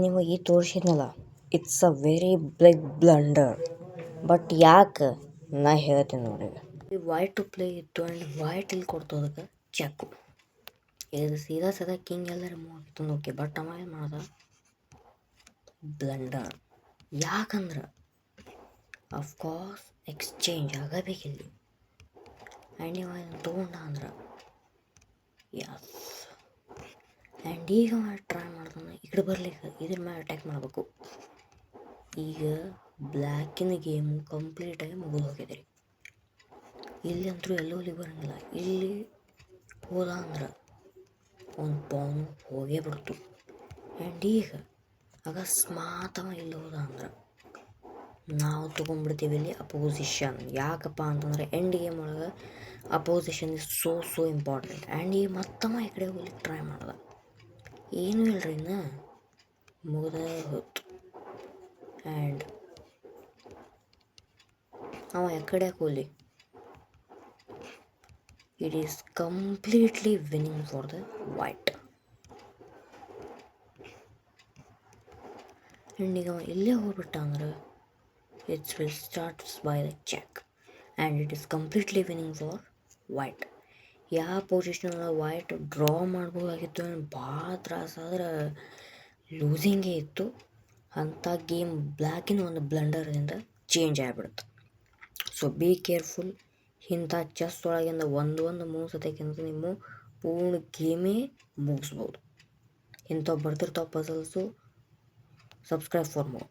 ನಿಮಗೆ ತೋರಿಸಿದ್ನಲ್ಲ, it's a very big blunder. But ಯಾಕೆ ನಾ ಹೇಳ್ತೀನಿ ನೋಡಿ. ಈ ವೈಟ್ ಪ್ಲೇ ಇತ್ತು ಆ್ಯಂಡ್ ವೈಟ್ ಇಲ್ಲಿ ಕೊಡ್ತು ಅದಕ್ಕೆ ಚೆಕ್ಕು. ಇದು ಸೀದಾ ಕಿಂಗ್ ಎಲ್ಲ ರಿಮೂವ್ ಆಗಿತ್ತು ಓಕೆ. ಬಟ್ ಅವ ಏನು ಮಾಡ್ದ, ಬ್ಲಂಡರ್. ಯಾಕಂದ್ರೆ ಅಫ್ಕೋರ್ಸ್ ಎಕ್ಸ್ಚೇಂಜ್ ಆಗಬೇಕಿಲ್ಲಿ. ಆ್ಯಂಡ್ ಇವ ತೊಗೊಂಡ ಅಂದ್ರೆ ಯಸ್. ಆ್ಯಂಡ್ ಈಗ ಟ್ರೈ ಮಾಡ್ತಾನೆ ಈ ಕಡೆ ಬರ್ಲಿಕ್ಕೆ, ಇದ್ರ ಮೇಲೆ ಅಟ್ಯಾಕ್ ಮಾಡಬೇಕು. ಈಗ ಬ್ಲ್ಯಾಕಿನ ಗೇಮು ಕಂಪ್ಲೀಟಾಗಿ ಮುಗಿದು ಹೋಗಿದೆ ರೀ. ಇಲ್ಲಿ ಅಂತೂ ಎಲ್ಲೂ ಅಲ್ಲಿ ಬರೋಂಗಿಲ್ಲ. ಇಲ್ಲಿ ಹೋದ ಅಂದ್ರೆ ಒಂದು ಪಾನು ಹೋಗೇ ಬಿಡ್ತು. ಆ್ಯಂಡ್ ಈಗ ಅಕಸ್ಮಾತ್ ಇಲ್ಲಿ ಹೋದ ಅಂದ್ರೆ ನಾವು ತೊಗೊಂಡ್ಬಿಡ್ತೀವಿ ಇಲ್ಲಿ ಅಪೋಸಿಷನ್. ಯಾಕಪ್ಪ ಅಂತಂದ್ರೆ ಎಂಡ್ ಗೇಮ್ ಒಳಗೆ opposition is so important. And ಈಗ ಮತ್ತವ ಈ ಕಡೆ ಹೋಗ್ಲಿಕ್ಕೆ ಟ್ರೈ ಮಾಡ್ದ. ಏನೂ ಇಲ್ಲರಿ ಇನ್ನು ಮುಗ್ದೇ ಹೋಯ್ತು. ಆ್ಯಂಡ್ ಅವ ಎಕಡೆ ಹೋಗಲಿ, it is completely winning for the white. And ಈಗ ಇಲ್ಲೇ ಹೋಗ್ಬಿಟ್ಟ ಅಂದ್ರೆ it's will starts by the check and it is completely winning for white. ಯಾವ ಪೊಸಿಷನ್ ವೈಟ್ ಡ್ರಾ ಮಾಡ್ಬೋದಾಗಿತ್ತು ಆ್ಯಂಡ್ ಭಾಳ ತ್ರಾಸಾದ್ರೆ ಲೂಸಿಂಗೇ ಇತ್ತು. ಅಂಥ ಗೇಮ್ ಬ್ಲ್ಯಾಕಿನ ಒಂದು ಬ್ಲಂಡರಿಂದ ಚೇಂಜ್ ಆಗಿಬಿಡುತ್ತೆ. So be careful. ಇಂಥ ಚೆಸ್ ಒಳಗಿಂದ ಒಂದು ಮೂವ್ ಸತಕ್ಕಿಂತ ನೀವು ಪೂರ್ಣ ಗೇಮೇ ಮುಗಿಸ್ಬೋದು. ಇಂಥವು ಬರ್ತಿರ್ತಾವೆ ಪಝಲ್ಸು. Subscribe for more.